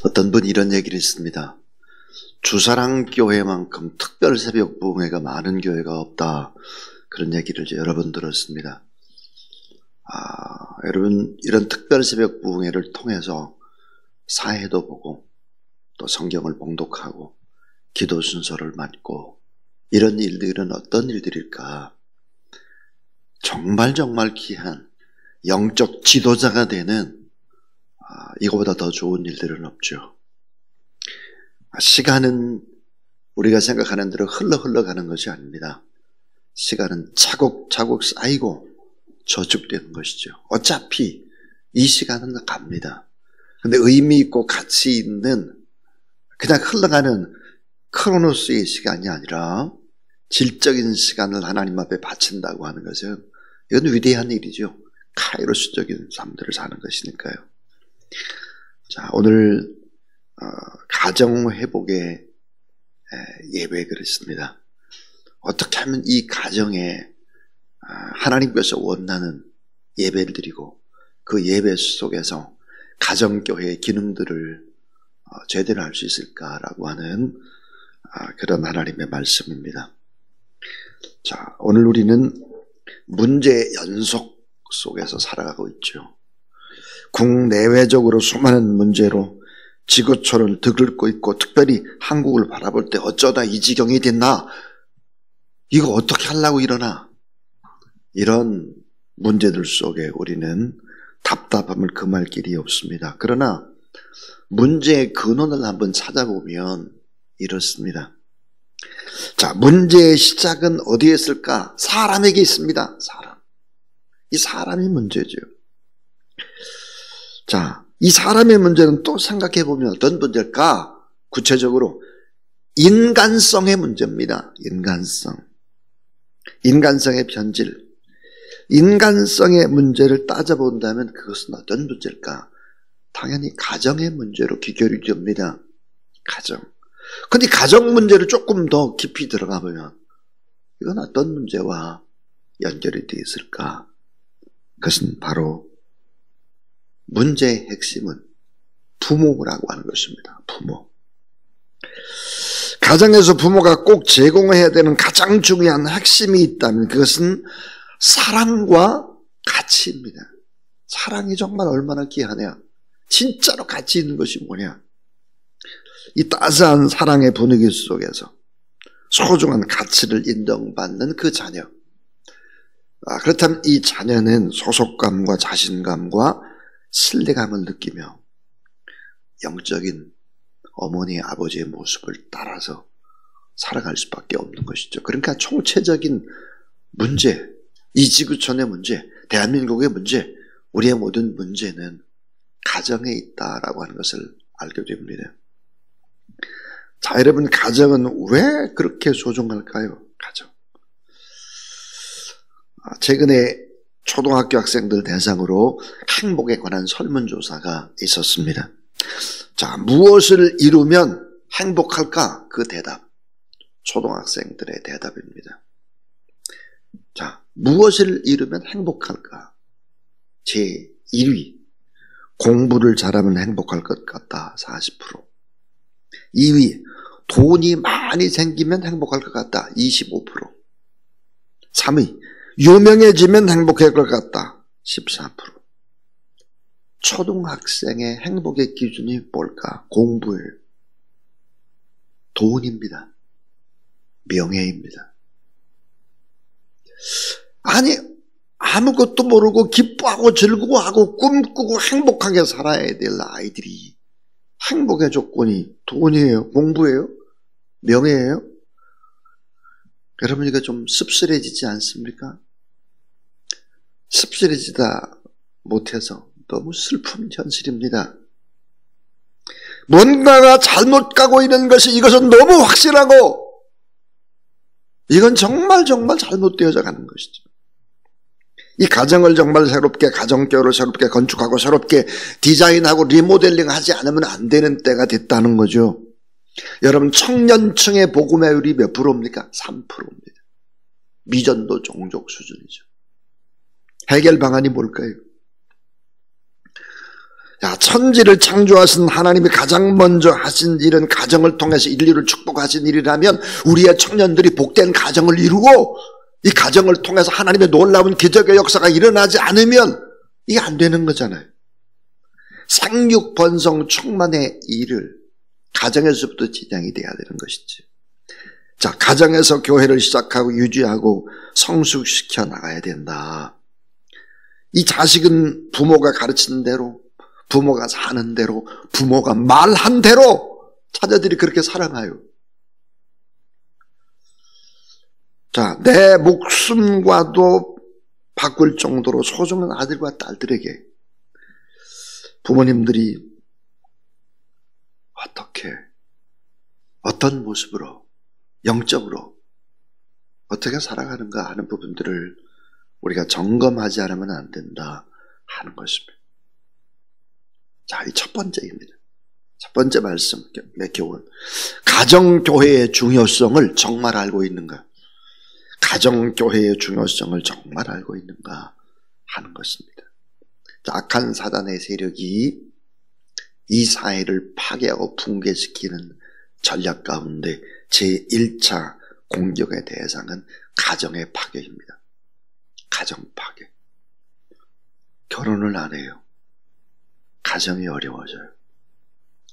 어떤 분이 이런 얘기를 했습니다. 주사랑교회만큼 특별 새벽 부흥회가 많은 교회가 없다. 그런 얘기를 여러 번 들었습니다. 여러분, 이런 특별 새벽 부흥회를 통해서 사회도 보고 또 성경을 봉독하고 기도 순서를 맡고 이런 일들은 어떤 일들일까? 정말 귀한 영적 지도자가 되는 이거보다 더 좋은 일들은 없죠. 시간은 우리가 생각하는 대로 흘러가는 것이 아닙니다. 시간은 차곡차곡 쌓이고 저축되는 것이죠. 어차피 이 시간은 갑니다. 근데 의미 있고 가치 있는 그냥 흘러가는 크로노스의 시간이 아니라 질적인 시간을 하나님 앞에 바친다고 하는 것은 이건 위대한 일이죠. 카이로스적인 삶들을 사는 것이니까요. 자, 오늘 가정회복의 예배 그랬습니다. 어떻게 하면 이 가정에 하나님께서 원하는 예배를 드리고 그 예배 속에서 가정교회의 기능들을 제대로 할 수 있을까라고 하는 그런 하나님의 말씀입니다. 자, 오늘 우리는 문제의 연속 속에서 살아가고 있죠. 국내외적으로 수많은 문제로 지구촌을 들끓고 있고 특별히 한국을 바라볼 때 어쩌다 이 지경이 됐나? 이거 어떻게 하려고 이러나? 이런 문제들 속에 우리는 답답함을 금할 길이 없습니다. 그러나 문제의 근원을 한번 찾아보면 이렇습니다. 자, 문제의 시작은 어디에 있을까? 사람에게 있습니다. 사람. 이 사람이 문제죠. 자, 이 사람의 문제는 또 생각해 보면 어떤 문제일까? 구체적으로 인간성의 문제입니다. 인간성의 변질. 인간성의 문제를 따져본다면 그것은 어떤 문제일까? 당연히 가정의 문제로 귀결이 됩니다. 가정. 근데 가정 문제를 조금 더 깊이 들어가 보면 이건 어떤 문제와 연결이 되어 있을까? 그것은 바로 문제의 핵심은 부모라고 하는 것입니다. 부모. 가정에서 부모가 꼭 제공해야 되는 가장 중요한 핵심이 있다면 그것은 사랑과 가치입니다. 사랑이 정말 얼마나 귀하냐. 진짜로 가치 있는 것이 뭐냐. 이 따스한 사랑의 분위기 속에서 소중한 가치를 인정받는 그 자녀. 그렇다면 이 자녀는 소속감과 자신감과 신뢰감을 느끼며 영적인 어머니, 아버지의 모습을 따라서 살아갈 수밖에 없는 것이죠. 그러니까 총체적인 문제, 이 지구촌의 문제, 대한민국의 문제, 우리의 모든 문제는 가정에 있다라고 하는 것을 알게 됩니다. 자, 여러분, 가정은 왜 그렇게 소중할까요? 가정. 최근에 초등학교 학생들 대상으로 행복에 관한 설문조사가 있었습니다. 자, 무엇을 이루면 행복할까? 그 대답. 초등학생들의 대답입니다. 자, 무엇을 이루면 행복할까? 제 1위. 공부를 잘하면 행복할 것 같다. 40%. 2위. 돈이 많이 생기면 행복할 것 같다. 25%. 3위. 유명해지면 행복할 것 같다. 14%. 초등학생의 행복의 기준이 뭘까? 공부예요. 돈입니다. 명예입니다. 아니, 아무것도 모르고 기뻐하고 즐거워하고 꿈꾸고 행복하게 살아야 될 아이들이 행복의 조건이 돈이에요? 공부예요? 명예예요? 여러분, 이거 좀 씁쓸해지지 않습니까? 씁쓸해지다 못해서 너무 슬픈 현실입니다. 뭔가가 잘못 가고 있는 것이 이것은 너무 확실하고 이건 정말 잘못되어져 가는 것이죠. 이 가정을 정말 새롭게, 가정교회를 새롭게 건축하고 새롭게 디자인하고 리모델링 하지 않으면 안 되는 때가 됐다는 거죠. 여러분, 청년층의 복음화율이 몇 프로입니까? 3%입니다. 미전도 종족 수준이죠. 해결 방안이 뭘까요? 자, 천지를 창조하신 하나님이 가장 먼저 하신 일은 가정을 통해서 인류를 축복하신 일이라면 우리의 청년들이 복된 가정을 이루고 이 가정을 통해서 하나님의 놀라운 기적의 역사가 일어나지 않으면 이게 안 되는 거잖아요. 생육 번성 충만의 일을 가정에서부터 진행이 돼야 되는 것이지. 자, 가정에서 교회를 시작하고 유지하고 성숙시켜 나가야 된다. 이 자식은 부모가 가르치는 대로, 부모가 사는 대로, 부모가 말한 대로 자녀들이 그렇게 살아가요. 자, 내 목숨과도 바꿀 정도로 소중한 아들과 딸들에게 부모님들이 어떻게, 어떤 모습으로, 영적으로 어떻게 살아가는가 하는 부분들을 우리가 점검하지 않으면 안 된다 하는 것입니다. 자, 이 첫 번째입니다. 첫 번째 말씀의 교훈. 가정교회의 중요성을 정말 알고 있는가? 가정교회의 중요성을 정말 알고 있는가 하는 것입니다. 자, 악한 사단의 세력이 이 사회를 파괴하고 붕괴시키는 전략 가운데 제1차 공격의 대상은 가정의 파괴입니다. 가정 파괴. 결혼을 안 해요. 가정이 어려워져요.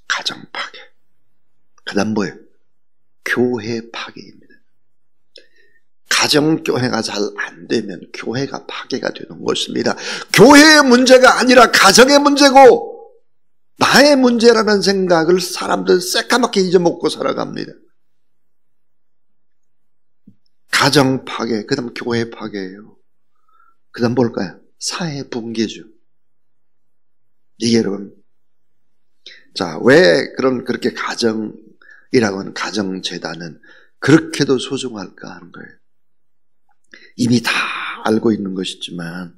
가정 파괴. 그 다음 뭐예요? 교회 파괴입니다. 가정교회가 잘 안 되면 교회가 파괴가 되는 것입니다. 교회의 문제가 아니라 가정의 문제고 나의 문제라는 생각을 사람들 새까맣게 잊어먹고 살아갑니다. 가정 파괴, 그 다음 교회 파괴예요. 그 다음 뭘까요? 사회 붕괴죠. 이게 여러분, 자, 왜 그렇게 가정이라고 하는 가정재단은 그렇게도 소중할까 하는 거예요. 이미 다 알고 있는 것이지만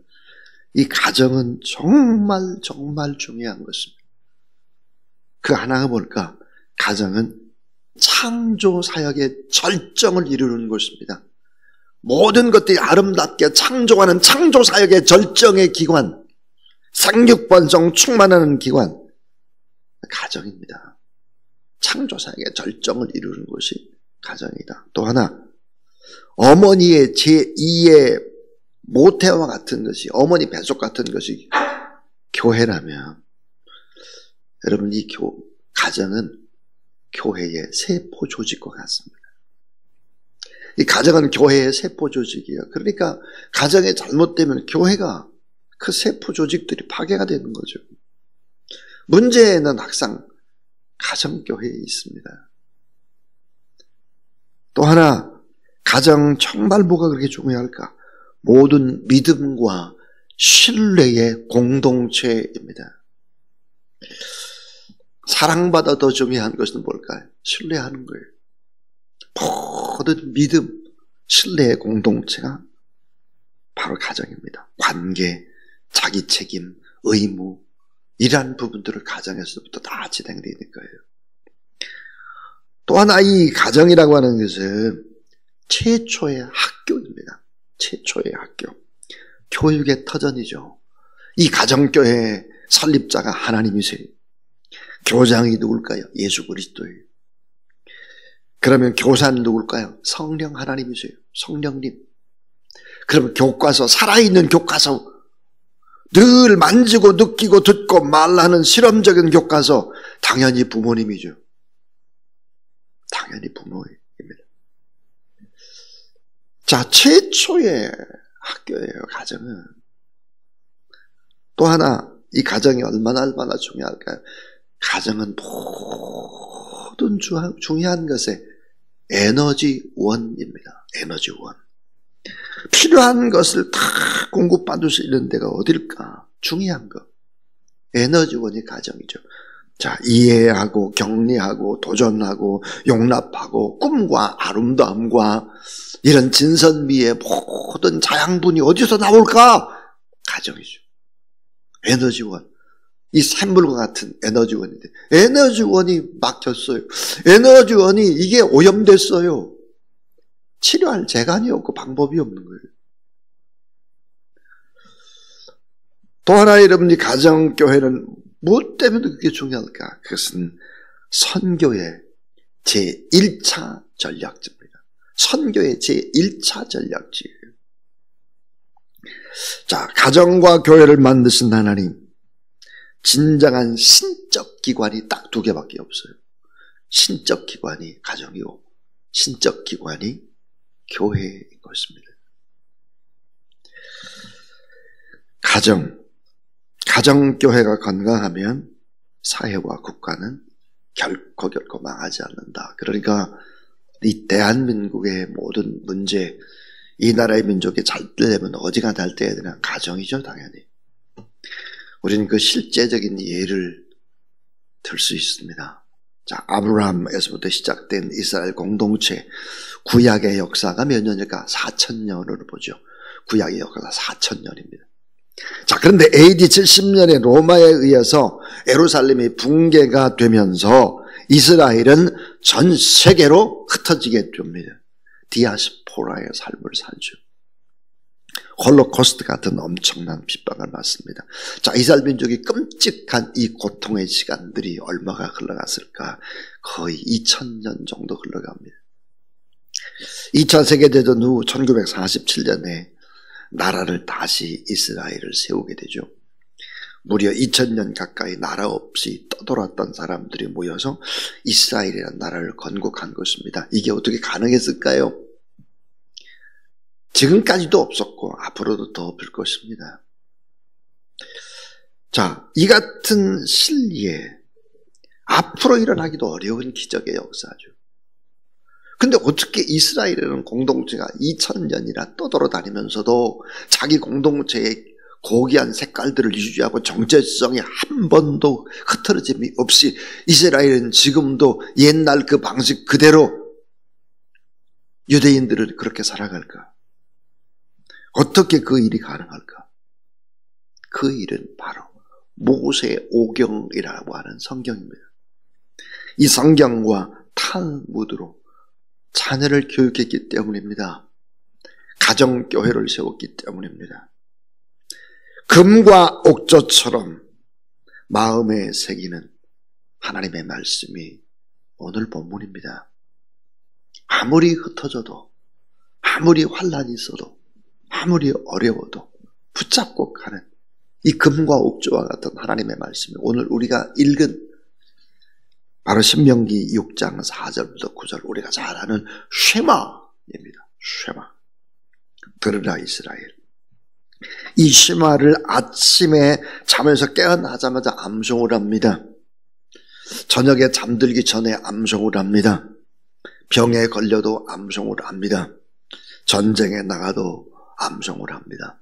이 가정은 정말 중요한 것입니다. 그 하나가 뭘까? 가정은 창조 사역의 절정을 이루는 것입니다. 모든 것들이 아름답게 창조하는 창조 사역의 절정의 기관, 생육번성 충만하는 기관, 가정입니다. 창조 사역의 절정을 이루는 것이 가정이다. 또 하나, 어머니의 제2의 모태와 같은 것이, 어머니 배속 같은 것이 교회라면, 여러분 이 가정은 교회의 세포 조직과 같습니다. 이 가정은 교회의 세포 조직이에요. 그러니까 가정이 잘못되면 교회가 그 세포 조직들이 파괴가 되는 거죠. 문제는 항상 가정교회에 있습니다. 또 하나, 가정 정말 뭐가 그렇게 중요할까? 모든 믿음과 신뢰의 공동체입니다. 사랑받아 더 중요한 것은 뭘까요? 신뢰하는 거예요. 모든 믿음, 신뢰의 공동체가 바로 가정입니다. 관계, 자기 책임, 의무, 이러한 부분들을 가정에서부터 다 진행되는 거예요. 또 하나 이 가정이라고 하는 것은 최초의 학교입니다. 최초의 학교. 교육의 터전이죠. 이 가정교회 설립자가 하나님이세요. 교장이 누굴까요? 예수 그리스도예요. 그러면 교사는 누굴까요? 성령 하나님이세요. 성령님. 그러면 교과서, 살아있는 교과서, 늘 만지고 느끼고 듣고 말하는 실험적인 교과서, 당연히 부모님이죠. 당연히 부모입니다. 자, 최초의 학교예요, 가정은. 또 하나, 이 가정이 얼마나 중요할까요? 가정은 모든 중요한 것에 에너지원입니다. 에너지원. 필요한 것을 다 공급받을 수 있는 데가 어딜까? 중요한 것. 에너지원이 가정이죠. 자, 이해하고 격리하고 도전하고 용납하고 꿈과 아름다움과 이런 진선미의 모든 자양분이 어디서 나올까? 가정이죠. 에너지원. 이 샘물과 같은 에너지원인데 에너지원이 막혔어요. 에너지원이 이게 오염됐어요. 치료할 재간이 없고 방법이 없는 거예요. 또 하나 여러분이 가정교회는 무엇 때문에 그게 중요할까? 그것은 선교의 제1차 전략지입니다. 선교의 제1차 전략지예요. 자, 가정과 교회를 만드신 하나님, 진정한 신적 기관이 딱 두 개밖에 없어요. 신적 기관이 가정이고 신적 기관이 교회인 것입니다. 가정교회가 건강하면 사회와 국가는 결코 망하지 않는다. 그러니까 이 대한민국의 모든 문제, 이 나라의 민족이 잘 되려면 어디가 잘 돼야 되나? 가정이죠, 당연히. 우리는 그 실제적인 예를 들 수 있습니다. 자, 아브라함에서부터 시작된 이스라엘 공동체, 구약의 역사가 몇 년일까? 4,000년으로 보죠. 구약의 역사가 4,000년입니다. 자, 그런데 AD 70년에 로마에 의해서 예루살렘이 붕괴가 되면서 이스라엘은 전 세계로 흩어지게 됩니다. 디아스포라의 삶을 살죠. 홀로코스트 같은 엄청난 핍박을 받습니다. 자, 이스라엘 민족이 끔찍한 이 고통의 시간들이 얼마가 흘러갔을까? 거의 2000년 정도 흘러갑니다. 2차 세계대전 후 1947년에 나라를 다시 이스라엘을 세우게 되죠. 무려 2000년 가까이 나라 없이 떠돌았던 사람들이 모여서 이스라엘이라는 나라를 건국한 것입니다. 이게 어떻게 가능했을까요? 지금까지도 없었고 앞으로도 더 없을 것입니다. 자, 이 같은 시기에 앞으로 일어나기도 어려운 기적의 역사죠. 근데 어떻게 이스라엘이라는 공동체가 2000년이나 떠돌아다니면서도 자기 공동체의 고귀한 색깔들을 유지하고 정체성이 한 번도 흐트러짐이 없이 이스라엘은 지금도 옛날 그 방식 그대로 유대인들을 그렇게 살아갈까? 어떻게 그 일이 가능할까? 그 일은 바로 모세 오경이라고 하는 성경입니다. 이 성경과 탈무드로 자녀를 교육했기 때문입니다. 가정교회를 세웠기 때문입니다. 금과 옥조처럼 마음에 새기는 하나님의 말씀이 오늘 본문입니다. 아무리 흩어져도, 아무리 환란이 있어도, 아무리 어려워도 붙잡고 가는 이 금과 옥조와 같은 하나님의 말씀이 오늘 우리가 읽은 바로 신명기 6장 4절부터 9절 우리가 잘 아는 쉐마입니다. 쉐마. 들으라 이스라엘. 이 쉐마를 아침에 잠에서 깨어나자마자 암송을 합니다. 저녁에 잠들기 전에 암송을 합니다. 병에 걸려도 암송을 합니다. 전쟁에 나가도 암송을 합니다.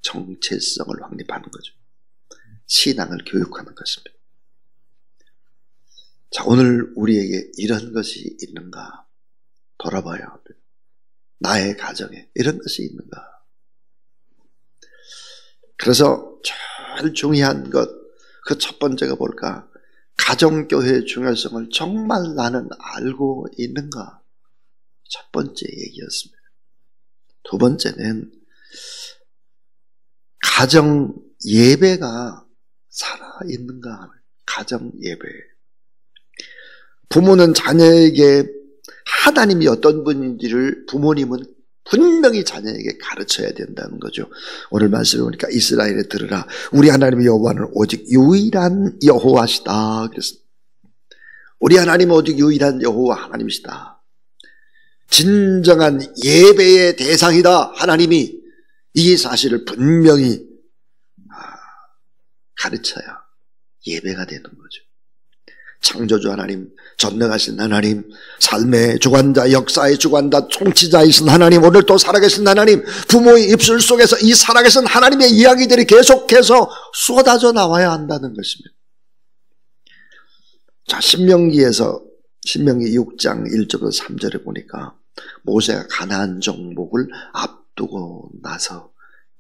정체성을 확립하는 거죠. 신앙을 교육하는 것입니다. 자, 오늘 우리에게 이런 것이 있는가 돌아봐야 합니다. 나의 가정에 이런 것이 있는가. 그래서 제일 중요한 것, 그 첫 번째가 뭘까? 가정교회의 중요성을 정말 나는 알고 있는가? 첫 번째 얘기였습니다. 두 번째는 가정 예배가 살아있는가? 가정 예배. 부모는 자녀에게 하나님이 어떤 분인지를 부모님은 분명히 자녀에게 가르쳐야 된다는 거죠. 오늘 말씀을 보니까 이스라엘에 들으라. 우리 하나님 여호와는 오직 유일한 여호와시다. 그랬습니다. 우리 하나님은 오직 유일한 여호와 하나님이시다. 진정한 예배의 대상이다. 하나님이 이 사실을 분명히 가르쳐야 예배가 되는 거죠. 창조주 하나님, 전능하신 하나님, 삶의 주관자, 역사의 주관자, 통치자이신 하나님, 오늘 또 살아계신 하나님, 부모의 입술 속에서 이 살아계신 하나님의 이야기들이 계속해서 쏟아져 나와야 한다는 것입니다. 자, 신명기 6장 1절부터 3절에 보니까 모세가 가나안 정복을 앞두고 나서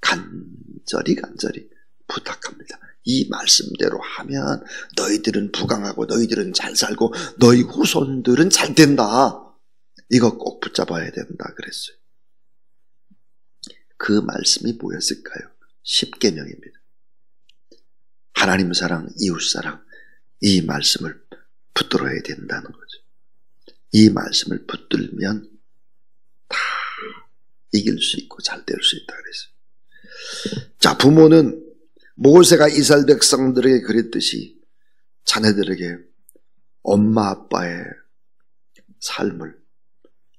간절히 부탁합니다. 이 말씀대로 하면 너희들은 부강하고 너희들은 잘 살고 너희 후손들은 잘 된다. 이거 꼭 붙잡아야 된다 그랬어요. 그 말씀이 뭐였을까요? 십계명입니다. 하나님 사랑, 이웃 사랑, 이 말씀을 붙들어야 된다는 거죠. 이 말씀을 붙들면 다 이길 수 있고 잘 될 수 있다 그랬어요. 자, 부모는 모세가 이스라엘 백성들에게 그랬듯이 자녀들에게 엄마 아빠의 삶을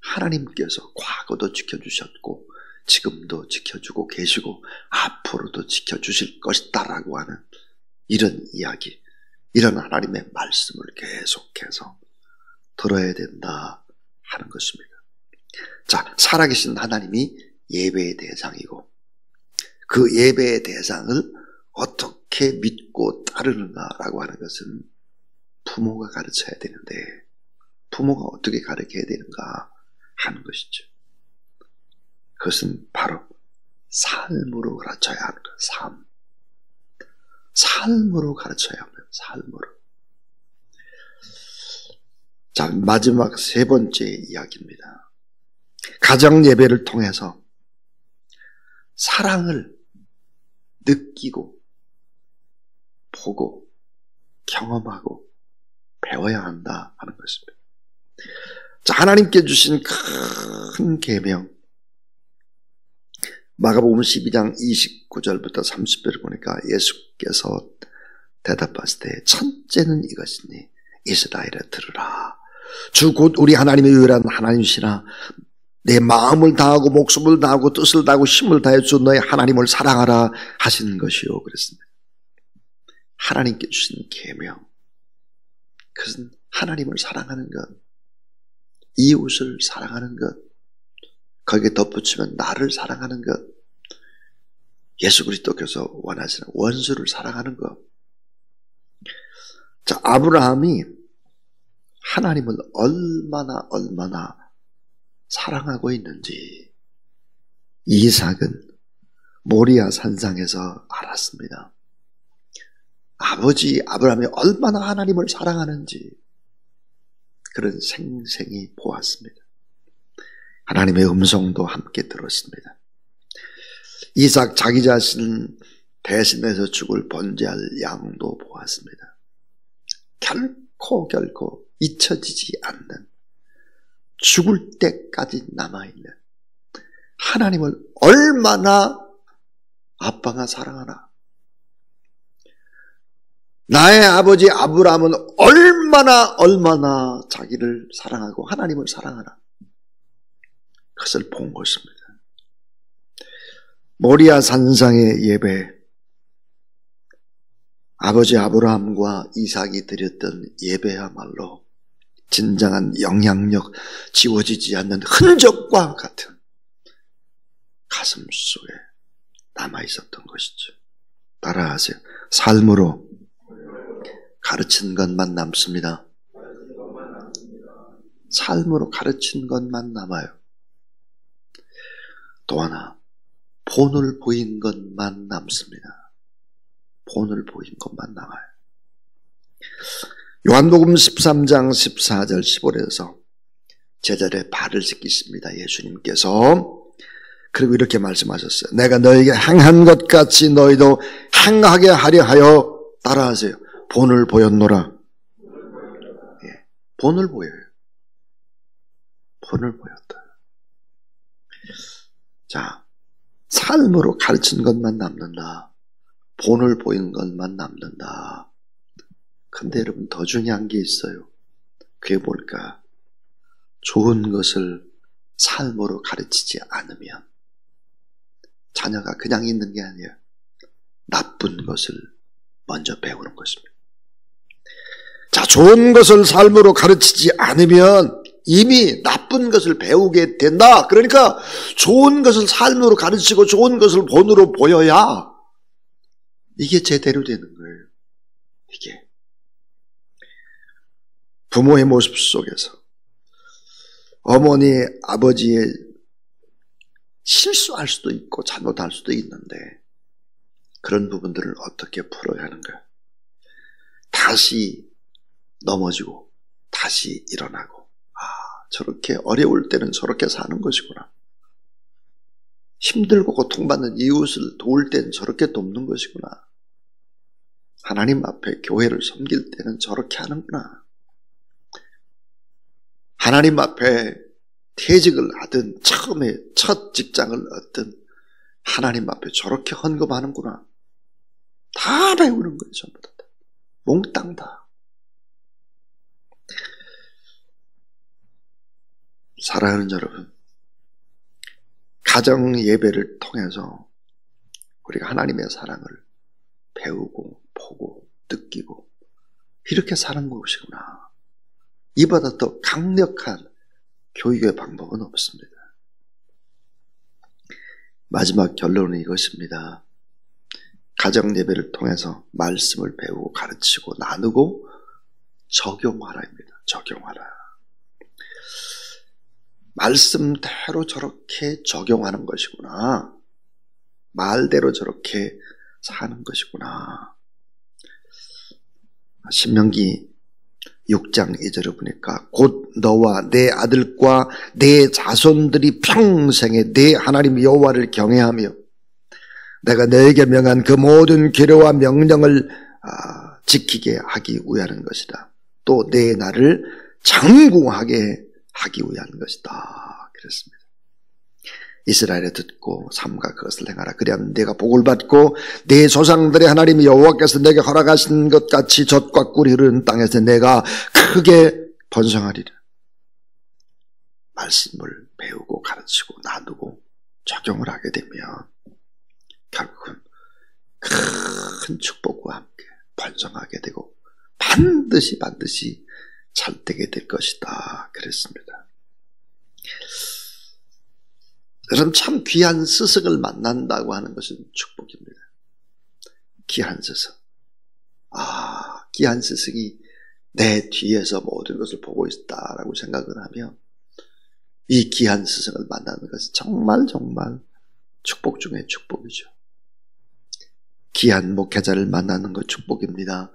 하나님께서 과거도 지켜주셨고 지금도 지켜주고 계시고 앞으로도 지켜주실 것이다라고 하는 이런 이야기, 이런 하나님의 말씀을 계속해서 들어야 된다 하는 것입니다. 자, 살아계신 하나님이 예배의 대상이고 그 예배의 대상을 어떻게 믿고 따르는가라고 하는 것은 부모가 가르쳐야 되는데 부모가 어떻게 가르쳐야 되는가 하는 것이죠. 그것은 바로 삶으로 가르쳐야 하는 거예요. 삶으로 가르쳐야 합니다. 삶으로. 자, 마지막 세 번째 이야기입니다. 가정 예배를 통해서 사랑을 느끼고 보고 경험하고 배워야 한다 하는 것입니다. 자, 하나님께 주신 큰 계명, 마가복음 12장 29절부터 30절을 보니까 예수께서 대답하실 때 첫째는 이것이니 이스라엘아 들으라. 주 곧 우리 하나님의 유일한 하나님이시나 내 마음을 다하고 목숨을 다하고 뜻을 다하고 힘을 다해 주 너의 하나님을 사랑하라 하신 것이요 그랬습니다. 하나님께 주신 계명, 그것은 하나님을 사랑하는 것, 이웃을 사랑하는 것, 거기에 덧붙이면 나를 사랑하는 것, 예수 그리스도께서 원하시는 원수를 사랑하는 것. 자, 아브라함이 하나님을 얼마나 사랑하고 있는지 이삭은 모리아 산상에서 알았습니다. 아버지 아브라함이 얼마나 하나님을 사랑하는지 그런 생생히 보았습니다. 하나님의 음성도 함께 들었습니다. 이삭 자기 자신 대신해서 죽을 번제할 양도 보았습니다. 결코 잊혀지지 않는, 죽을 때까지 남아있는 하나님을 얼마나 아빠가 사랑하나, 나의 아버지 아브라함은 얼마나 자기를 사랑하고 하나님을 사랑하나, 그것을 본 것입니다. 모리아 산상의 예배, 아버지 아브라함과 이삭이 드렸던 예배야말로 진정한 영향력, 지워지지 않는 흔적과 같은 가슴 속에 남아있었던 것이죠. 따라하세요. 삶으로 가르친 것만 남습니다. 삶으로 가르친 것만 남아요. 또 하나, 본을 보인 것만 남습니다. 본을 보인 것만 남아요. 요한복음 13장 14절 15절에서 제자들의 발을 씻기십니다. 예수님께서. 그리고 이렇게 말씀하셨어요. 내가 너에게 행한 것 같이 너희도 행하게 하려 하여, 따라하세요. 본을 보였노라. 예, 본을 보여요. 본을 보였다. 자, 삶으로 가르친 것만 남는다. 본을 보이는 것만 남는다. 근데 여러분, 더 중요한 게 있어요. 그게 뭘까? 좋은 것을 삶으로 가르치지 않으면 자녀가 그냥 있는 게 아니에요. 나쁜 것을 먼저 배우는 것입니다. 자, 좋은 것을 삶으로 가르치지 않으면 이미 나쁜 것을 배우게 된다. 그러니까 좋은 것을 삶으로 가르치고 좋은 것을 본으로 보여야 이게 제대로 되는 거예요. 이게 부모의 모습 속에서 어머니, 아버지의 실수할 수도 있고 잘못할 수도 있는데 그런 부분들을 어떻게 풀어야 하는가? 다시 넘어지고 다시 일어나고, 저렇게 어려울 때는 저렇게 사는 것이구나. 힘들고 고통받는 이웃을 도울 때는 저렇게 돕는 것이구나 하나님 앞에 교회를 섬길 때는 저렇게 하는구나. 하나님 앞에 퇴직을 하든 처음에 첫 직장을 얻든 하나님 앞에 저렇게 헌금하는구나. 다 배우는 거예요. 전부 다. 몽땅 다. 사랑하는 여러분, 가정 예배를 통해서 우리가 하나님의 사랑을 배우고 보고 느끼고 이렇게 사는 것이구나. 이보다 더 강력한 교육의 방법은 없습니다. 마지막 결론은 이것입니다. 가정 예배를 통해서 말씀을 배우고 가르치고 나누고 적용하라입니다. 적용하라. 말씀대로 저렇게 적용하는 것이구나. 말대로 저렇게 사는 것이구나. 신명기 6장 2절을 보니까 곧 너와 내 아들과 내 자손들이 평생에 내 하나님 여호와를 경외하며 내가 너에게 명한 그 모든 규례와 명령을 지키게 하기 위하는 것이다. 또 내 나를 장구하게 하기 위한 것이다. 그랬습니다. 이스라엘에 듣고 삼가 그것을 행하라. 그리하면 내가 복을 받고 내 조상들의 하나님 여호와께서 내게 허락하신 것 같이 젖과 꿀이 흐르는 땅에서 내가 크게 번성하리라. 말씀을 배우고 가르치고 나누고 적용을 하게 되면 결국은 큰 축복과 함께 번성하게 되고 반드시 잘 되게 될 것이다. 그랬습니다. 여러분, 참 귀한 스승을 만난다고 하는 것은 축복입니다. 귀한 스승. 귀한 스승이 내 뒤에서 모든 것을 보고 있다라고 생각을 하면 이 귀한 스승을 만나는 것은 정말 축복 중에 축복이죠. 귀한 목회자를 만나는 것 축복입니다.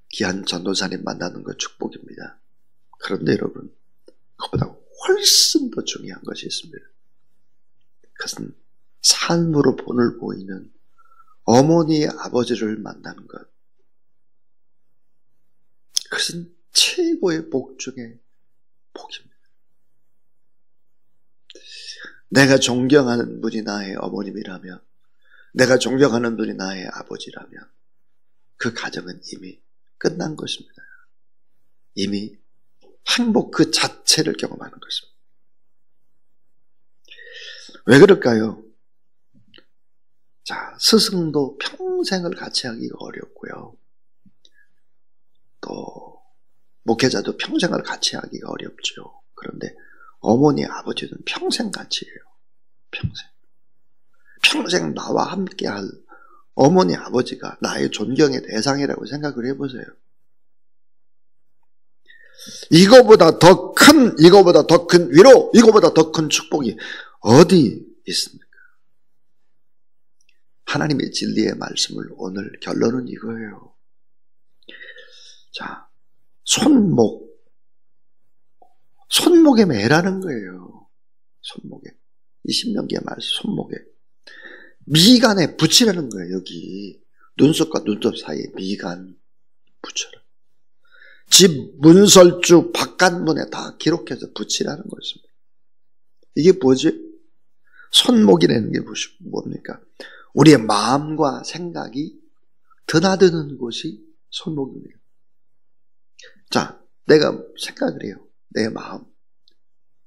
귀한 전도사님 만나는 것 축복입니다. 그런데 여러분, 그보다 훨씬 더 중요한 것이 있습니다. 그것은 삶으로 본을 보이는 어머니, 아버지를 만나는 것. 그것은 최고의 복 중에 복입니다. 내가 존경하는 분이 나의 어머님이라면, 내가 존경하는 분이 나의 아버지라면 그 가정은 이미 끝난 것입니다. 이미 행복 그 자체를 경험하는 것입니다. 왜 그럴까요? 자, 스승도 평생을 같이 하기가 어렵고요. 또 목회자도 평생을 같이 하기가 어렵죠. 그런데 어머니, 아버지는 평생 같이 해요. 평생 나와 함께 할 어머니, 아버지가 나의 존경의 대상이라고 생각을 해보세요. 이거보다 더 큰 위로, 이거보다 더 큰 축복이 어디 있습니까? 하나님의 진리의 말씀을 오늘 결론은 이거예요. 자, 손목에 매라는 거예요. 손목에. 이 신명기의 말씀, 손목에. 미간에 붙이라는 거예요. 여기 눈썹과 눈썹 사이에 미간 붙여라. 집 문설주 바깥문에 다 기록해서 붙이라는 것입니다. 이게 뭐지? 손목이라는 게 뭡니까? 우리의 마음과 생각이 드나드는 곳이 손목입니다. 자, 내가 생각을 해요. 내 마음.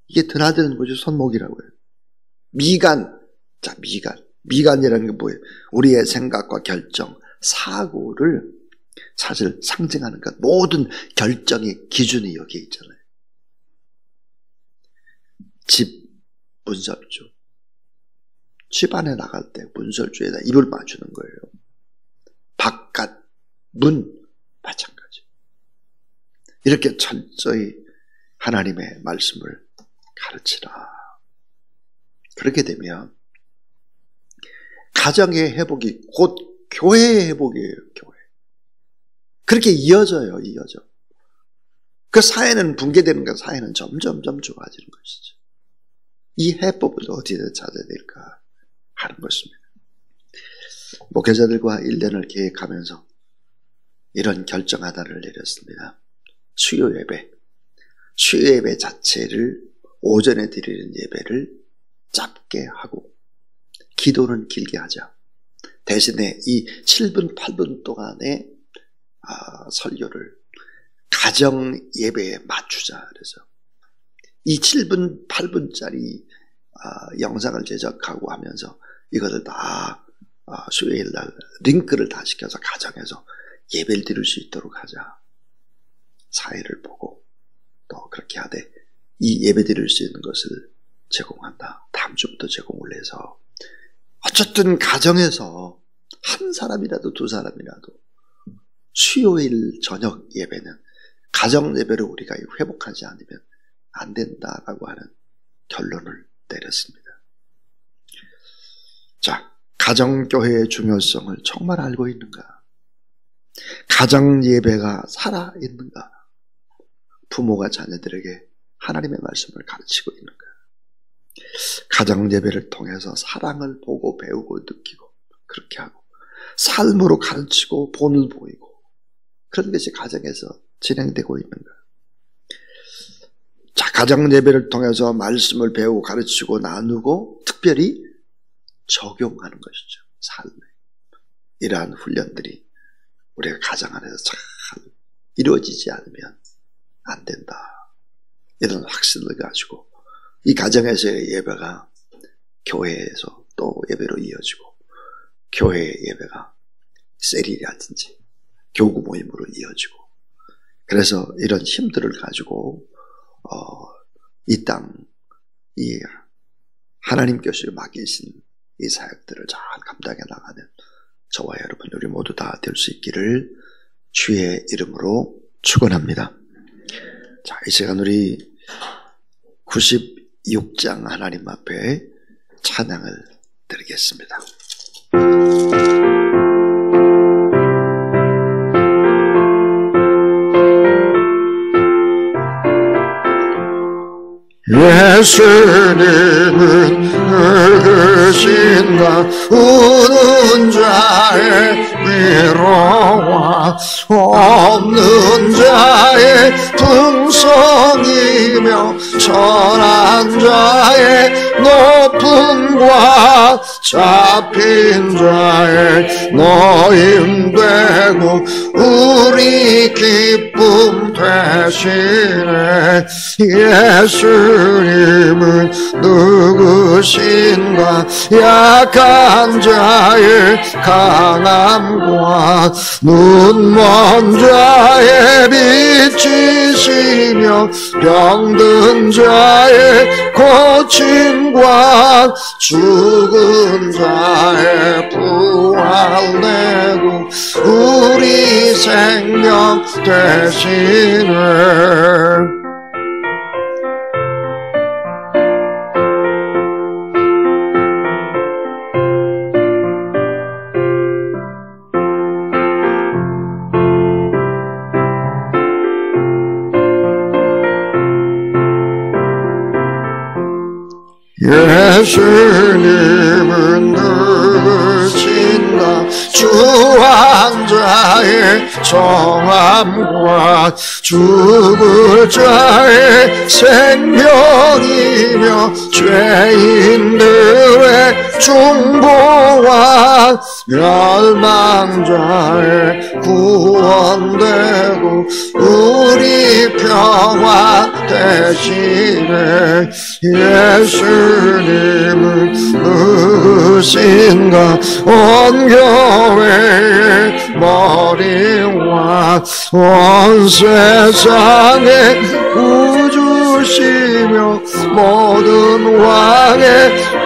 이게 드나드는 곳이 손목이라고요. 미간. 자, 미간이라는 게 뭐예요? 우리의 생각과 결정, 사고를 사실 상징하는 것. 모든 결정의 기준이 여기에 있잖아요. 집 문설주. 집 안에 나갈 때 문설주에다 입을 맞추는 거예요. 바깥 문 마찬가지. 이렇게 철저히 하나님의 말씀을 가르치라. 그렇게 되면 가정의 회복이 곧 교회의 회복이에요. 교회. 그렇게 이어져요. 그 사회는 붕괴되는 것, 사회는 점점 좋아지는 것이죠. 이 해법을 어디에 찾아야 될까 하는 것입니다. 목회자들과 1년을 계획하면서 이런 결정 하나를 내렸습니다. 수요 예배 자체를 오전에 드리는 예배를 짧게 하고 기도는 길게 하자. 대신에 이 7분, 8분 동안의 설교를 가정 예배에 맞추자. 그래서 이 7분, 8분짜리 영상을 제작하고 하면서 이것을 다 수요일 날 링크를 다 시켜서 가정에서 예배를 드릴 수 있도록 하자. 사회를 보고 또 그렇게 하되 이 예배 드릴 수 있는 것을 제공한다. 다음 주부터 제공을 해서 어쨌든 가정에서 한 사람이라도 두 사람이라도 수요일 저녁 예배는 가정 예배를 우리가 회복하지 않으면 안 된다라고 하는 결론을 내렸습니다. 자, 가정교회의 중요성을 정말 알고 있는가? 가정 예배가 살아있는가? 부모가 자녀들에게 하나님의 말씀을 가르치고 있는가? 가정 예배를 통해서 사랑을 보고 배우고 느끼고 그렇게 하고 삶으로 가르치고 본을 보이고 그런 것이 가정에서 진행되고 있는가? 자, 가정 예배를 통해서 말씀을 배우고 가르치고 나누고 특별히 적용하는 것이죠. 삶에. 이러한 훈련들이 우리가 가정 안에서 잘 이루어지지 않으면 안 된다. 이런 확신을 가지고 이 가정에서의 예배가 교회에서 또 예배로 이어지고 교회의 예배가 셀이라든지 교구 모임으로 이어지고 그래서 이런 힘들을 가지고 이 땅, 이 하나님 교실을 맡기신 이 사역들을 잘 감당해 나가는 저와 여러분 우리 모두 다 될 수 있기를 주의 이름으로 축원합니다. 자, 이 시간 우리 96장 하나님 앞에 찬양을 드리겠습니다. 예수님은 누구신가 우는 자의 위로와 없는 자의 풍성이며 천한 자의 높음과 잡힌 자의 노임되고 우리 기쁨 되시네. 예수님은 누구신가 약한 자의 강함과 눈먼 자의 빛이시며 병든 자의 고침과 죽은 자의 부활내고 우리 생명 되시네. 예수님은 누구신가 주한 자의 정함과 죽을 자의 생명이며 죄인들의 중보와 멸망자의 구원되고 우리 평화 되시네. 예수님은 누구신가 온 교회의 머리와 온 세상의 구주시며 모든 왕의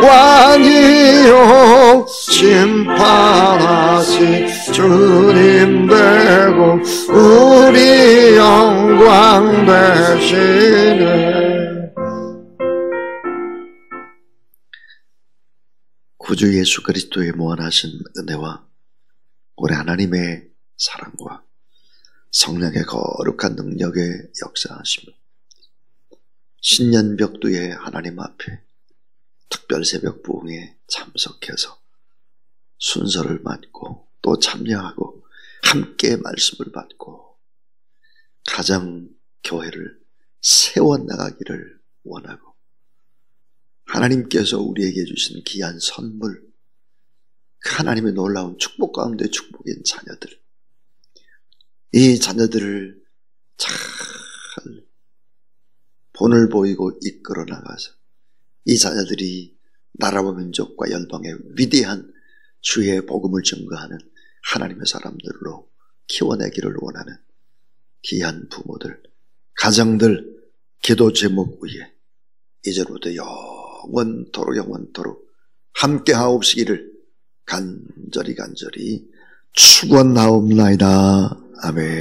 왕이요 심판하신 주님 되고 우리 영광 되시네. 구주 예수 그리스도의 무한하신 은혜와 우리 하나님의 사랑과 성령의 거룩한 능력의 역사하심을 신년벽두의 하나님 앞에 특별 새벽 부흥에 참석해서 순서를 맡고 또 참여하고 함께 말씀을 받고 가정 교회를 세워나가기를 원하고, 하나님께서 우리에게 주신 귀한 선물, 그 하나님의 놀라운 축복 가운데 축복인 자녀들, 이 자녀들을 잘 본을 보이고 이끌어 나가서 이 자녀들이 나라와 민족과 열방의 위대한 주의 복음을 증거하는 하나님의 사람들로 키워내기를 원하는 귀한 부모들, 가정들, 기도 제목 위에 이제부터 영원토록 함께하옵시기를 간절히 축원하옵나이다. 아멘.